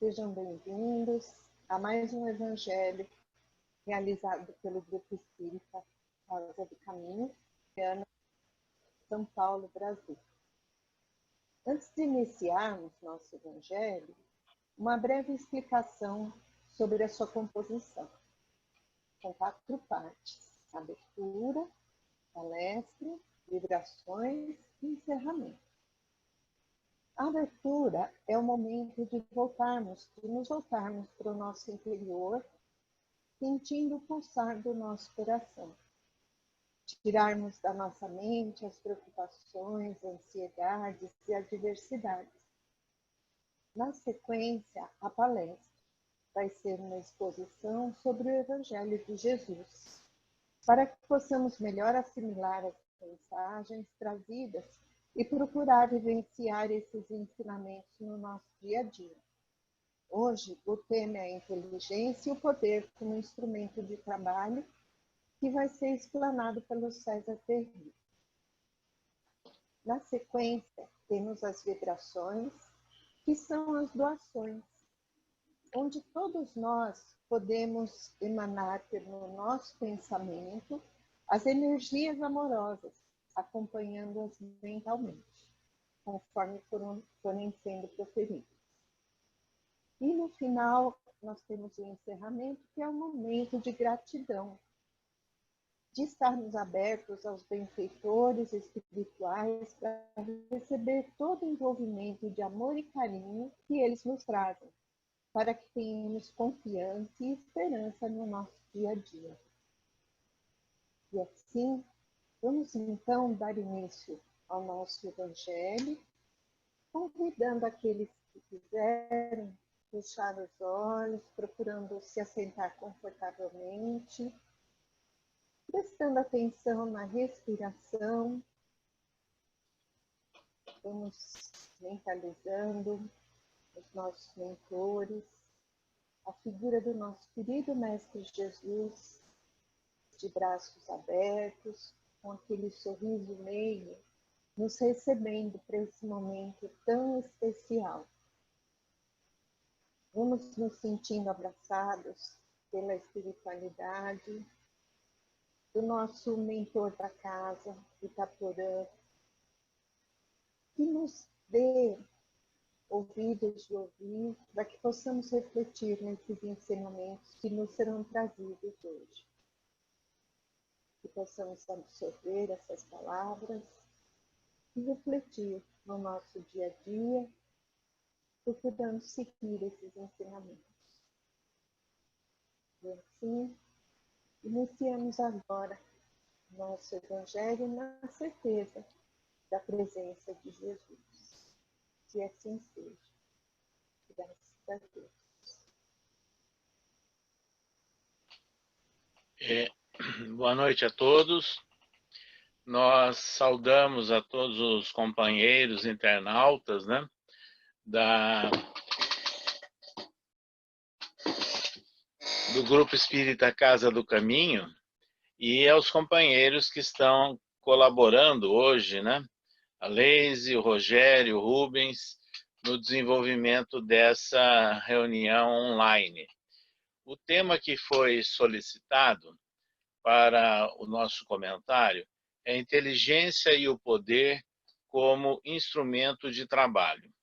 sejam bem-vindos a mais um Evangelho realizado pelo Grupo Espírita Casa do Caminho, São Paulo, Brasil. Antes de iniciarmos nosso Evangelho, uma breve explicação sobre a sua composição. São 4 partes: abertura, palestra, vibrações e encerramento. A abertura é o momento de nos voltarmos para o nosso interior, sentindo o pulsar do nosso coração. Tirarmos da nossa mente as preocupações, ansiedades e adversidades. Na sequência, a palestra vai ser uma exposição sobre o Evangelho de Jesus, para que possamos melhor assimilar as mensagens trazidas e procurar vivenciar esses ensinamentos no nosso dia a dia. Hoje, o tema é a inteligência e o poder como instrumento de trabalho, que vai ser explanado pelo César Ferreira. Na sequência, temos as vibrações, que são as doações, onde todos nós podemos emanar pelo nosso pensamento as energias amorosas, acompanhando-as mentalmente, conforme forem sendo proferidas. E no final, nós temos o encerramento, que é um momento de gratidão, de estarmos abertos aos benfeitores espirituais para receber todo o envolvimento de amor e carinho que eles nos trazem, para que tenhamos confiança e esperança no nosso dia a dia. E assim, vamos então dar início ao nosso Evangelho, convidando aqueles que quiserem fechar os olhos, procurando se assentar confortavelmente, prestando atenção na respiração. Vamos mentalizando os nossos mentores, a figura do nosso querido Mestre Jesus, de braços abertos, com aquele sorriso meio, nos recebendo para esse momento tão especial. Vamos nos sentindo abraçados pela espiritualidade do nosso mentor da casa, Itaporã, que nos dê ouvidos de ouvir, para que possamos refletir nesses ensinamentos que nos serão trazidos hoje. Que possamos absorver essas palavras e refletir no nosso dia a dia, procurando seguir esses ensinamentos. E assim, iniciamos agora nosso Evangelho na certeza da presença de Jesus. Que assim seja. Graças a Deus. Boa noite a todos. Nós saudamos a todos os companheiros internautas, né, do Grupo Espírita Casa do Caminho e aos companheiros que estão colaborando hoje, né, a Leise, o Rogério, o Rubens, no desenvolvimento dessa reunião online. O tema que foi solicitado para o nosso comentário é a inteligência e o poder como instrumento de trabalho.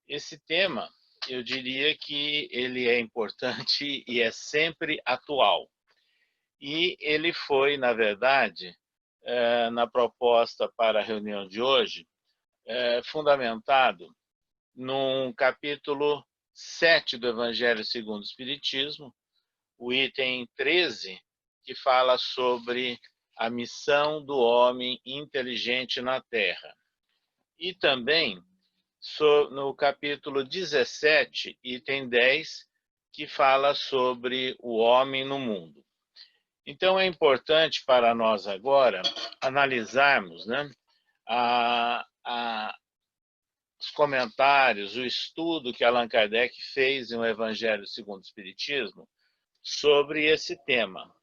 Esse tema, eu diria que ele é importante e é sempre atual. E ele foi, na verdade, na proposta para a reunião de hoje, fundamentado num capítulo 7 do Evangelho segundo o Espiritismo, o item 13, que fala sobre a missão do homem inteligente na Terra. E também no capítulo 17, item 10, que fala sobre o homem no mundo. Então é importante para nós agora analisarmos, né, os comentários, o estudo que Allan Kardec fez em O Evangelho segundo o Espiritismo sobre esse tema.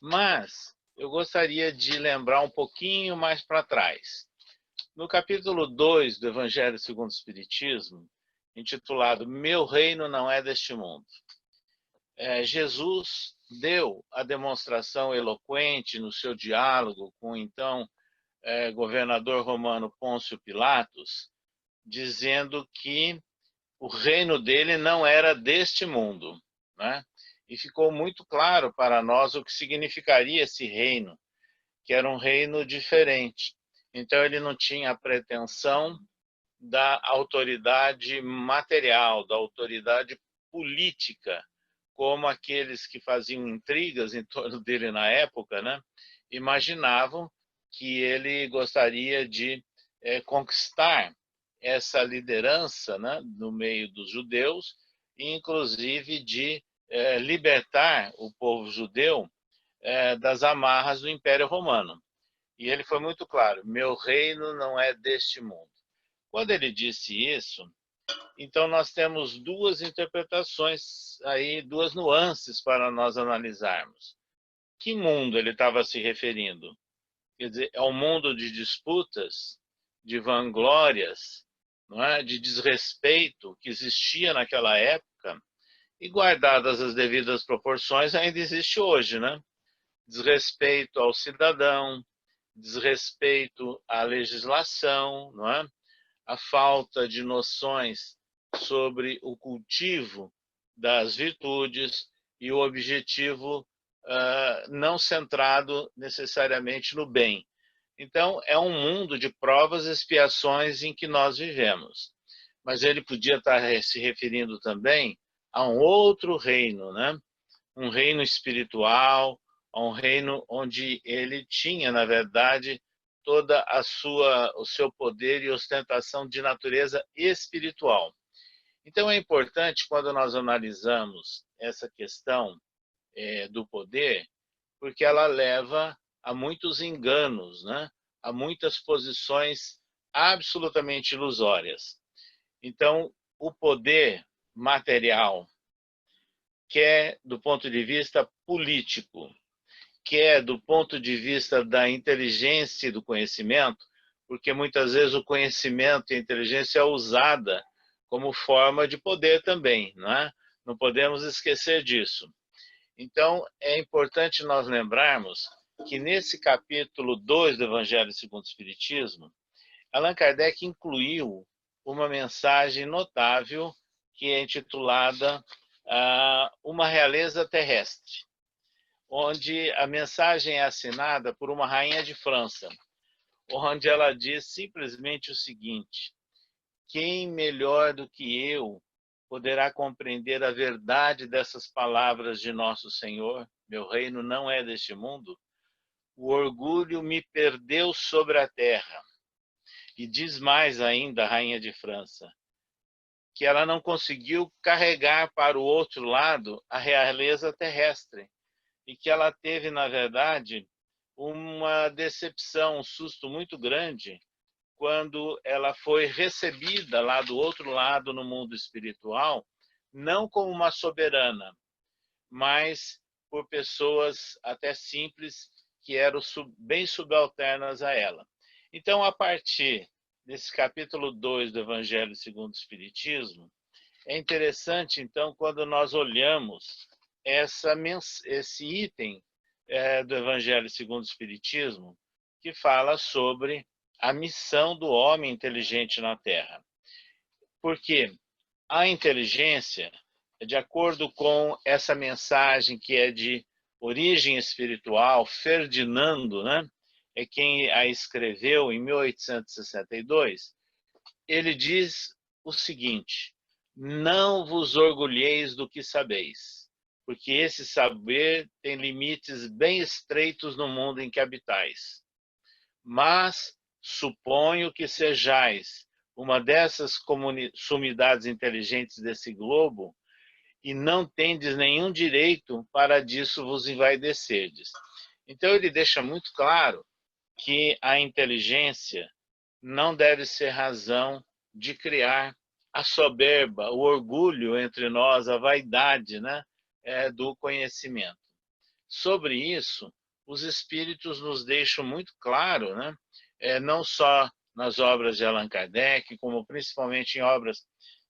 Mas eu gostaria de lembrar um pouquinho mais para trás. No capítulo 2 do Evangelho segundo o Espiritismo, intitulado Meu Reino Não É Deste Mundo. Jesus deu a demonstração eloquente no seu diálogo com, então, governador romano Pôncio Pilatos, dizendo que o reino dele não era deste mundo, né? E ficou muito claro para nós o que significaria esse reino, que era um reino diferente. Então ele não tinha a pretensão da autoridade material, da autoridade política, como aqueles que faziam intrigas em torno dele na época, né? Imaginavam que ele gostaria de conquistar essa liderança, né, no meio dos judeus, e inclusive de libertar o povo judeu das amarras do Império Romano. E ele foi muito claro: meu reino não é deste mundo. Quando ele disse isso, então nós temos duas interpretações aí, duas nuances para nós analisarmos. Que mundo ele estava se referindo? Quer dizer, é um mundo de disputas, de vanglórias, não é? De desrespeito que existia naquela época e, guardadas as devidas proporções, ainda existe hoje, né? Desrespeito ao cidadão, desrespeito à legislação, não é? A falta de noções sobre o cultivo das virtudes e o objetivo não centrado necessariamente no bem. Então, é um mundo de provas e expiações em que nós vivemos. Mas ele podia estar se referindo também a um outro reino, né? Um reino espiritual, a um reino onde ele tinha, na verdade, toda o seu poder e ostentação de natureza espiritual. Então é importante, quando nós analisamos essa questão do poder, porque ela leva a muitos enganos, né? A muitas posições absolutamente ilusórias. Então, o poder material, quer do ponto de vista político, quer do ponto de vista da inteligência e do conhecimento, porque muitas vezes o conhecimento e a inteligência é usada como forma de poder também, não é? Não podemos esquecer disso. Então, é importante nós lembrarmos que nesse capítulo 2 do Evangelho segundo o Espiritismo, Allan Kardec incluiu uma mensagem notável que é intitulada Uma Realeza Terrestre, onde a mensagem é assinada por uma rainha de França, onde ela diz simplesmente o seguinte: quem melhor do que eu poderá compreender a verdade dessas palavras de nosso Senhor? Meu reino não é deste mundo. O orgulho me perdeu sobre a terra. E diz mais ainda a rainha de França, que ela não conseguiu carregar para o outro lado a realeza terrestre, e que ela teve, na verdade, uma decepção, um susto muito grande, quando ela foi recebida lá do outro lado no mundo espiritual, não como uma soberana, mas por pessoas até simples que eram bem subalternas a ela. Então, a partir desse capítulo 2 do Evangelho segundo o Espiritismo, é interessante, então, quando nós olhamos esse item do Evangelho segundo o Espiritismo, que fala sobre a missão do homem inteligente na Terra. Porque a inteligência, de acordo com essa mensagem que é de origem espiritual, Ferdinando, né, é quem a escreveu em 1862, ele diz o seguinte: não vos orgulheis do que sabeis, porque esse saber tem limites bem estreitos no mundo em que habitais. Mas suponho que sejais uma dessas sumidades inteligentes desse globo e não tendes nenhum direito para disso vos envaidecerdes. Então ele deixa muito claro que a inteligência não deve ser razão de criar a soberba, o orgulho entre nós, a vaidade, né, do conhecimento. Sobre isso, os espíritos nos deixam muito claro, né, não só nas obras de Allan Kardec, como principalmente em obras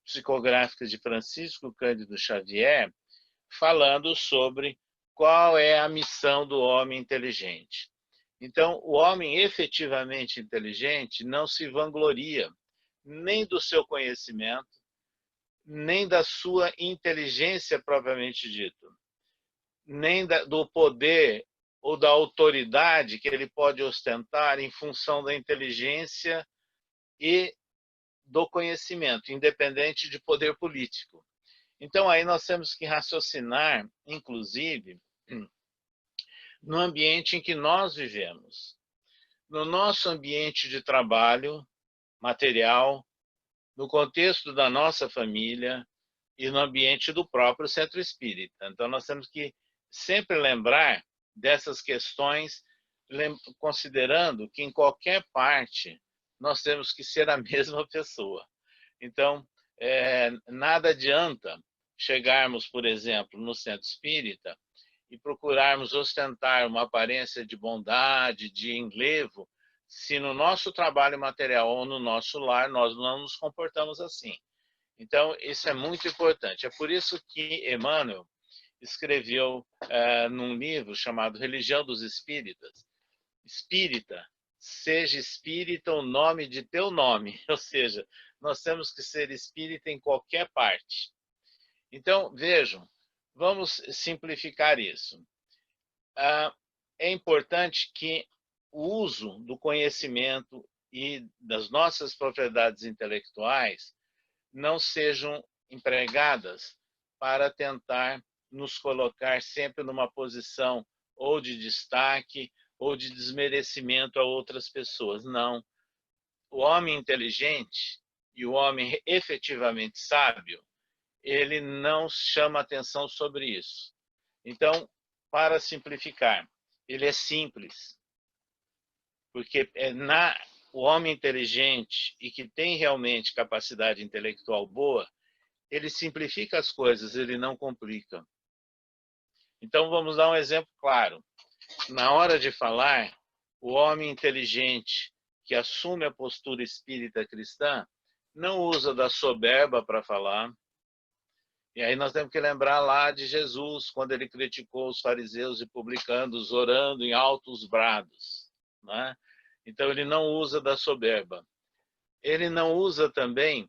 psicográfica de Francisco Cândido Xavier, falando sobre qual é a missão do homem inteligente. Então, o homem efetivamente inteligente não se vangloria nem do seu conhecimento, nem da sua inteligência propriamente dita, nem do poder ou da autoridade que ele pode ostentar em função da inteligência e do conhecimento, independente de poder político. Então, aí nós temos que raciocinar, inclusive, no ambiente em que nós vivemos. No nosso ambiente de trabalho material, no contexto da nossa família e no ambiente do próprio centro espírita. Então, nós temos que sempre lembrar dessas questões, considerando que em qualquer parte nós temos que ser a mesma pessoa. Então, nada adianta chegarmos, por exemplo, no centro espírita e procurarmos ostentar uma aparência de bondade, de enlevo, se no nosso trabalho material ou no nosso lar nós não nos comportamos assim. Então, isso é muito importante. É por isso que Emmanuel escreveu num livro chamado Religião dos Espíritas: Espírita, seja espírita o nome de teu nome. Ou seja, nós temos que ser espírita em qualquer parte. Então, vejam, vamos simplificar isso. É importante que o uso do conhecimento e das nossas propriedades intelectuais não sejam empregadas para tentar nos colocar sempre numa posição ou de destaque ou de desmerecimento a outras pessoas. Não. O homem inteligente e o homem efetivamente sábio, ele não chama atenção sobre isso. Então, para simplificar, ele é simples. Porque o homem inteligente e que tem realmente capacidade intelectual boa, ele simplifica as coisas, ele não complica. Então, vamos dar um exemplo claro. Na hora de falar, o homem inteligente que assume a postura espírita cristã não usa da soberba para falar. E aí nós temos que lembrar lá de Jesus, quando ele criticou os fariseus e publicanos orando em altos brados, né? Então, ele não usa da soberba. Ele não usa também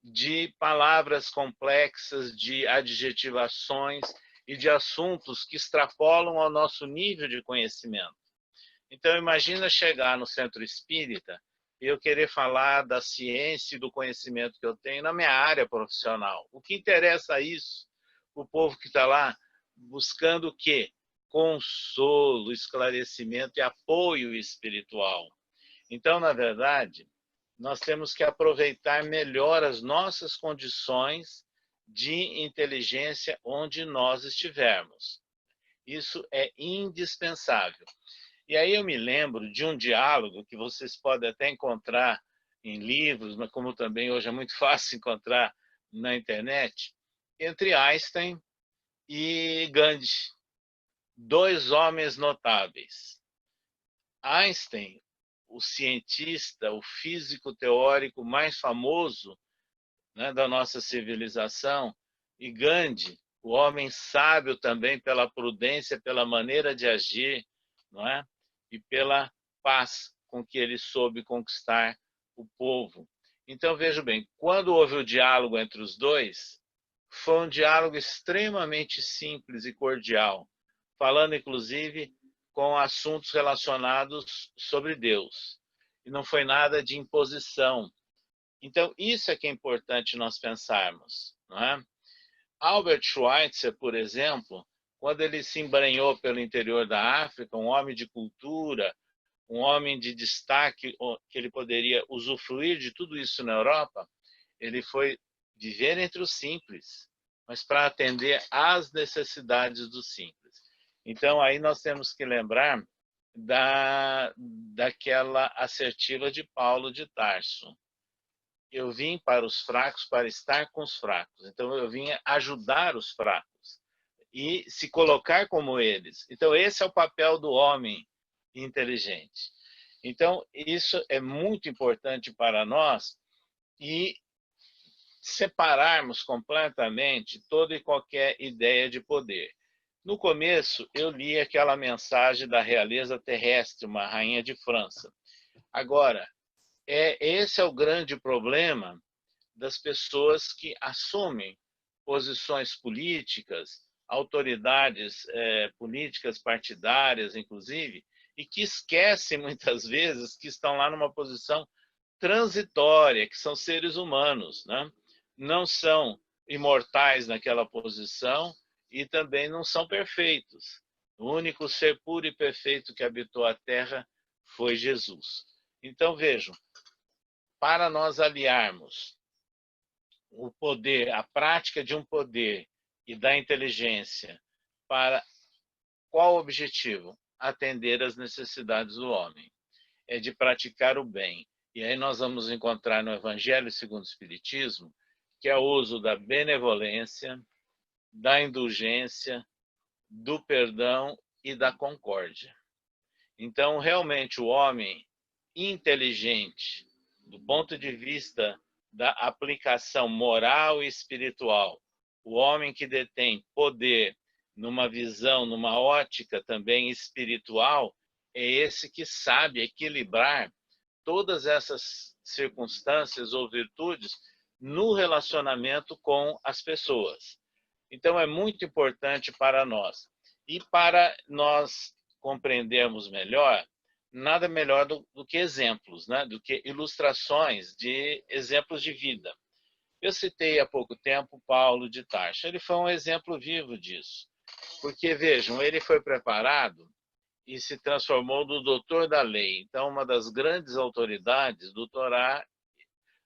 de palavras complexas, de adjetivações e de assuntos que extrapolam ao nosso nível de conhecimento. Então, imagina chegar no centro espírita e eu querer falar da ciência e do conhecimento que eu tenho na minha área profissional. O que interessa isso? O povo que está lá buscando o quê? Consolo, esclarecimento e apoio espiritual. Então, na verdade, nós temos que aproveitar melhor as nossas condições de inteligência onde nós estivermos. Isso é indispensável. E aí eu me lembro de um diálogo que vocês podem até encontrar em livros, mas como também hoje é muito fácil encontrar na internet, entre Einstein e Gandhi, dois homens notáveis. Einstein, o cientista, o físico teórico mais famoso, né, da nossa civilização, e Gandhi, o homem sábio também pela prudência, pela maneira de agir, não é? E pela paz com que ele soube conquistar o povo. Então, veja bem, quando houve o diálogo entre os dois, foi um diálogo extremamente simples e cordial, falando inclusive com assuntos relacionados sobre Deus. E não foi nada de imposição. Então, isso é que é importante nós pensarmos, não é? Albert Schweitzer, por exemplo, quando ele se embrenhou pelo interior da África, um homem de cultura, um homem de destaque, que ele poderia usufruir de tudo isso na Europa, ele foi viver entre os simples, mas para atender às necessidades dos simples. Então, aí nós temos que lembrar daquela assertiva de Paulo de Tarso. Eu vim para os fracos para estar com os fracos. Então, eu vim ajudar os fracos e se colocar como eles. Então, esse é o papel do homem inteligente. Então, isso é muito importante para nós e separarmos completamente toda e qualquer ideia de poder. No começo, eu li aquela mensagem da realeza terrestre, uma rainha de França. Agora, esse é o grande problema das pessoas que assumem posições políticas, autoridades políticas partidárias, inclusive, e que esquecem muitas vezes que estão lá numa posição transitória, que são seres humanos, né? Não são imortais naquela posição e também não são perfeitos. O único ser puro e perfeito que habitou a Terra foi Jesus. Então, vejam, para nós aliarmos o poder, a prática de um poder e da inteligência para qual objetivo? Atender às necessidades do homem. É de praticar o bem. E aí nós vamos encontrar no Evangelho segundo o Espiritismo que é o uso da benevolência, da indulgência, do perdão e da concórdia. Então, realmente, o homem inteligente, do ponto de vista da aplicação moral e espiritual, o homem que detém poder numa visão, numa ótica também espiritual, é esse que sabe equilibrar todas essas circunstâncias ou virtudes no relacionamento com as pessoas. Então, é muito importante para nós. E para nós compreendermos melhor, nada melhor do que exemplos, né? Do que ilustrações de exemplos de vida. Eu citei há pouco tempo Paulo de Tarso. Ele foi um exemplo vivo disso. Porque, vejam, ele foi preparado e se transformou no doutor da lei. Então, uma das grandes autoridades do Torá,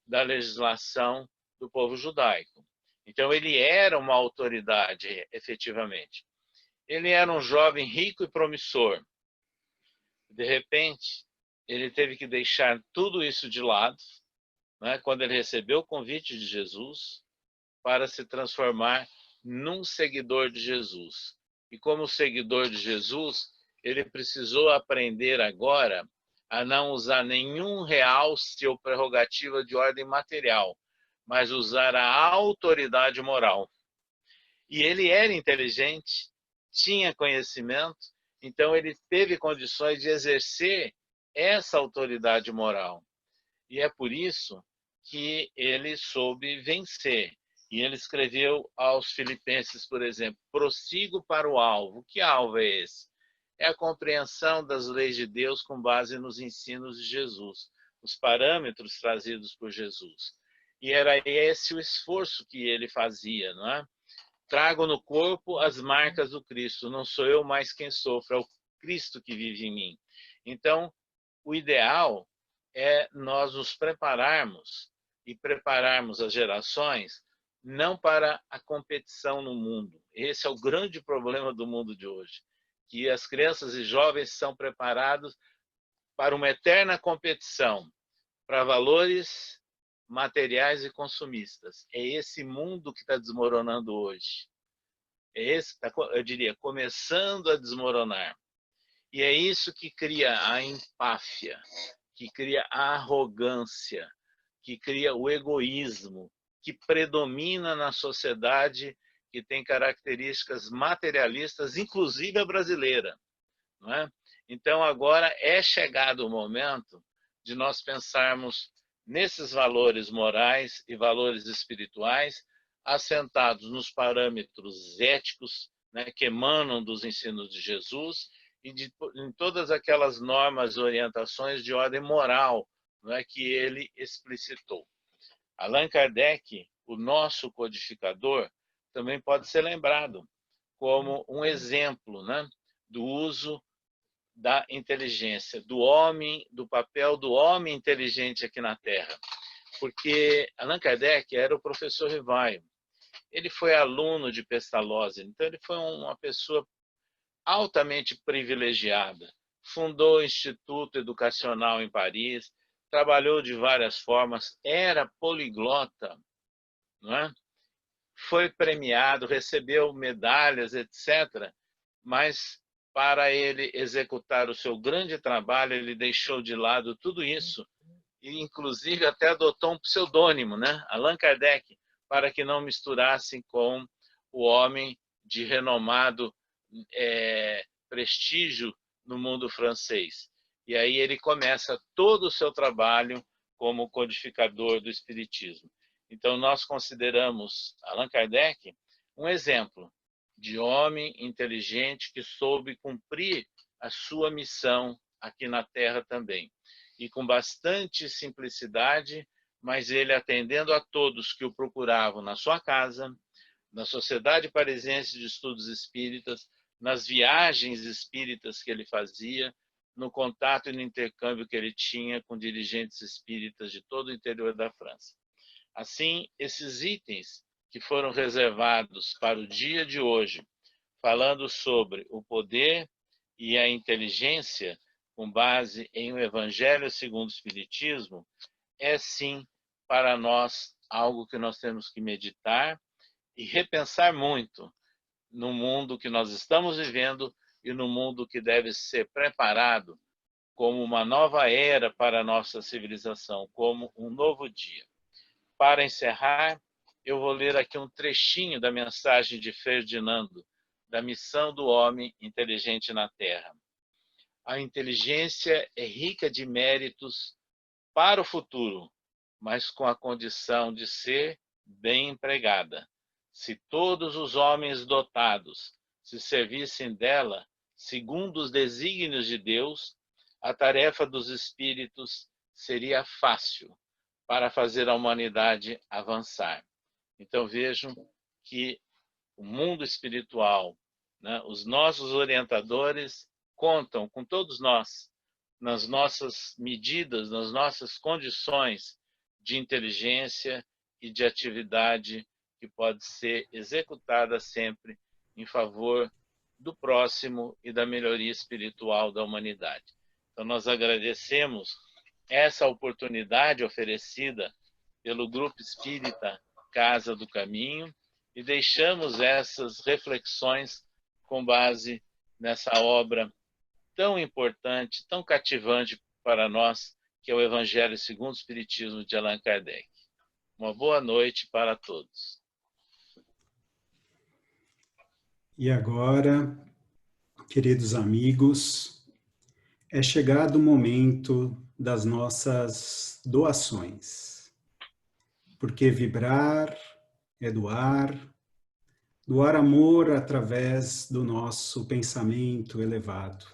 da legislação do povo judaico. Então, ele era uma autoridade, efetivamente. Ele era um jovem rico e promissor. De repente, ele teve que deixar tudo isso de lado, né, quando ele recebeu o convite de Jesus, para se transformar num seguidor de Jesus. E como seguidor de Jesus, ele precisou aprender agora a não usar nenhum realce ou prerrogativa de ordem material, mas usar a autoridade moral. E ele era inteligente, tinha conhecimento, então ele teve condições de exercer essa autoridade moral. E é por isso que ele soube vencer. E ele escreveu aos Filipenses, por exemplo, prossigo para o alvo. Que alvo é esse? É a compreensão das leis de Deus com base nos ensinos de Jesus, os parâmetros trazidos por Jesus. E era esse o esforço que ele fazia, não é? Trago no corpo as marcas do Cristo, não sou eu mais quem sofre, é o Cristo que vive em mim. Então, o ideal é nós nos prepararmos e prepararmos as gerações não para a competição no mundo. Esse é o grande problema do mundo de hoje, que as crianças e jovens são preparados para uma eterna competição, para valores materiais e consumistas. É esse mundo que está desmoronando hoje. É esse, eu diria, começando a desmoronar. E é isso que cria a empáfia, que cria a arrogância, que cria o egoísmo, que predomina na sociedade que tem características materialistas, inclusive a brasileira. Não é? Então, agora é chegado o momento de nós pensarmos nesses valores morais e valores espirituais assentados nos parâmetros éticos, né, que emanam dos ensinos de Jesus e em todas aquelas normas e orientações de ordem moral, né, que ele explicitou. Allan Kardec, o nosso codificador, também pode ser lembrado como um exemplo, né, do uso da inteligência, do homem, do papel do homem inteligente aqui na Terra. Porque Allan Kardec era o professor Rivaio. Ele foi aluno de Pestalozzi, então ele foi uma pessoa altamente privilegiada. Fundou o Instituto Educacional em Paris, trabalhou de várias formas, era poliglota, não é? Foi premiado, recebeu medalhas, etc. Mas para ele executar o seu grande trabalho, ele deixou de lado tudo isso e, inclusive, até adotou um pseudônimo, né? Allan Kardec, para que não misturassem com o homem de renomado prestígio no mundo francês. E aí ele começa todo o seu trabalho como codificador do espiritismo. Então nós consideramos Allan Kardec um exemplo de homem inteligente que soube cumprir a sua missão aqui na Terra também. E com bastante simplicidade, mas ele atendendo a todos que o procuravam na sua casa, na Sociedade Parisiense de Estudos Espíritas, nas viagens espíritas que ele fazia, no contato e no intercâmbio que ele tinha com dirigentes espíritas de todo o interior da França. Assim, esses itens que foram reservados para o dia de hoje, falando sobre o poder e a inteligência com base em o Evangelho segundo o Espiritismo, é sim para nós algo que nós temos que meditar e repensar muito no mundo que nós estamos vivendo e no mundo que deve ser preparado como uma nova era para a nossa civilização, como um novo dia. Para encerrar, eu vou ler aqui um trechinho da mensagem de Ferdinando, da missão do homem inteligente na Terra. A inteligência é rica de méritos para o futuro, mas com a condição de ser bem empregada. Se todos os homens dotados se servissem dela, segundo os desígnios de Deus, a tarefa dos espíritos seria fácil para fazer a humanidade avançar. Então vejam que o mundo espiritual, né, os nossos orientadores contam com todos nós, nas nossas medidas, nas nossas condições de inteligência e de atividade que pode ser executada sempre em favor do próximo e da melhoria espiritual da humanidade. Então nós agradecemos essa oportunidade oferecida pelo Grupo Espírita Casa do Caminho e deixamos essas reflexões com base nessa obra tão importante, tão cativante para nós, que é o Evangelho segundo o Espiritismo de Allan Kardec. Uma boa noite para todos. E agora, queridos amigos, é chegado o momento das nossas doações. Porque vibrar é doar, doar amor através do nosso pensamento elevado.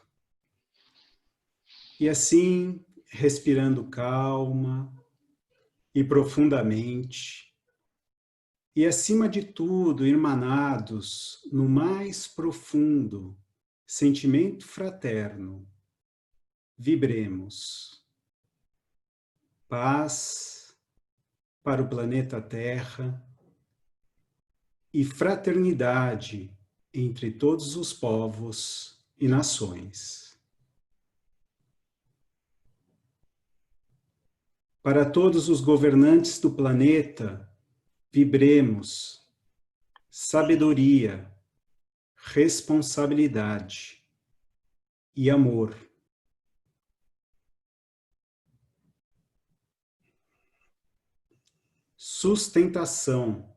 E assim, respirando calma e profundamente, e acima de tudo, irmanados no mais profundo sentimento fraterno, vibremos. Paz para o planeta Terra e fraternidade entre todos os povos e nações. Para todos os governantes do planeta, vibremos sabedoria, responsabilidade e amor. Sustentação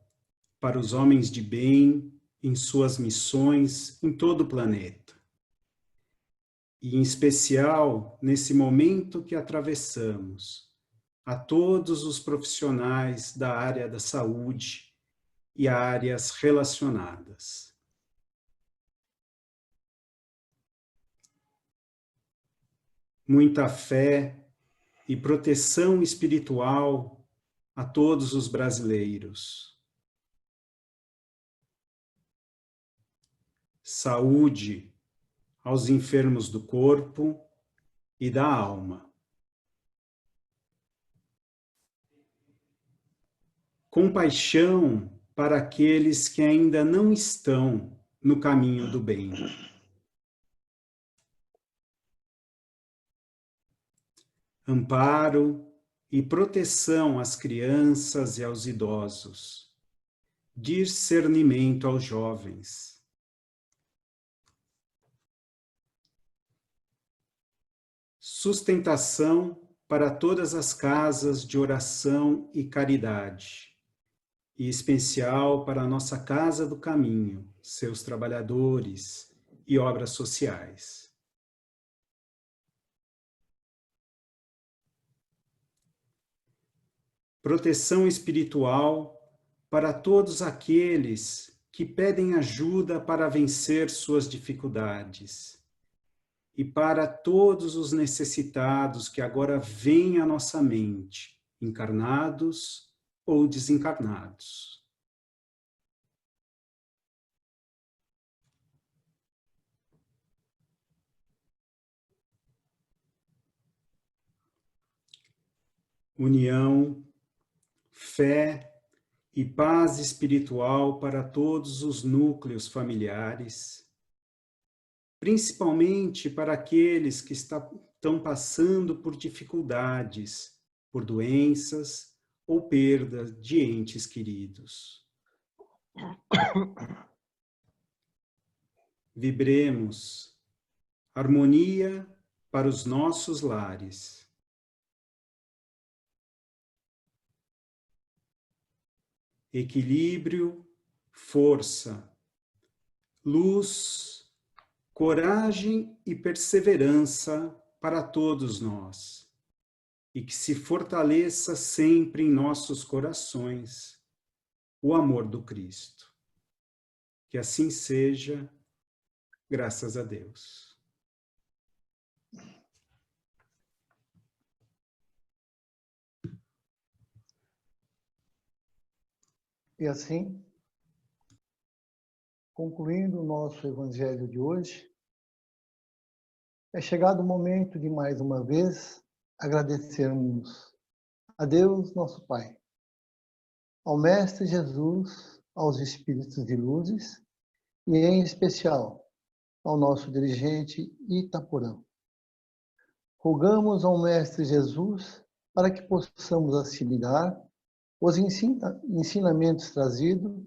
para os homens de bem em suas missões em todo o planeta. E em especial nesse momento que atravessamos, a todos os profissionais da área da saúde e áreas relacionadas. Muita fé e proteção espiritual a todos os brasileiros. Saúde aos enfermos do corpo e da alma. Compaixão para aqueles que ainda não estão no caminho do bem. Amparo e proteção às crianças e aos idosos. Discernimento aos jovens. Sustentação para todas as casas de oração e caridade. e especial para a nossa Casa do Caminho, seus trabalhadores e obras sociais. Proteção espiritual para todos aqueles que pedem ajuda para vencer suas dificuldades e para todos os necessitados que agora vêm à nossa mente, encarnados ou desencarnados. União, fé e paz espiritual para todos os núcleos familiares, principalmente para aqueles que estão passando por dificuldades, por doenças ou perda de entes queridos. Vibremos harmonia para os nossos lares. Equilíbrio, força, luz, coragem e perseverança para todos nós, e que se fortaleça sempre em nossos corações o amor do Cristo. Que assim seja, graças a Deus. E assim, concluindo o nosso evangelho de hoje, é chegado o momento de mais uma vez agradecermos a Deus, nosso Pai, ao Mestre Jesus, aos Espíritos de Luzes e, em especial, ao nosso dirigente Itaporã. Rogamos ao Mestre Jesus para que possamos assimilar os ensinamentos trazidos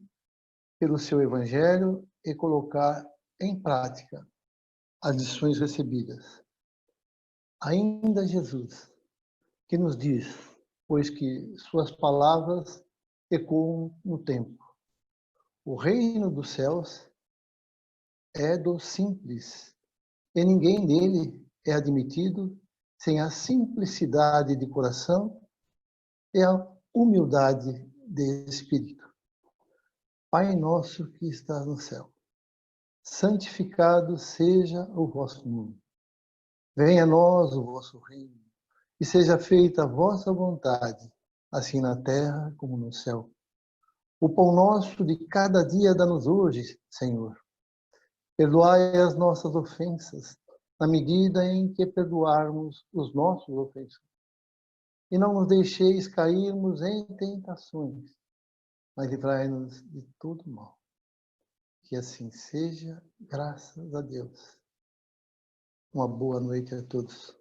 pelo seu Evangelho e colocar em prática as lições recebidas. Ainda Jesus, que nos diz, pois que suas palavras ecoam no tempo: o reino dos céus é do simples, e ninguém nele é admitido sem a simplicidade de coração e a humildade de espírito. Pai nosso que estás no céu, santificado seja o vosso nome. Venha a nós o vosso reino, e seja feita a vossa vontade, assim na terra como no céu. O pão nosso de cada dia dá-nos hoje, Senhor. Perdoai as nossas ofensas, na medida em que perdoarmos os nossos ofensores. E não nos deixeis cairmos em tentações, mas livrai-nos de todo mal. Que assim seja, graças a Deus. Uma boa noite a todos.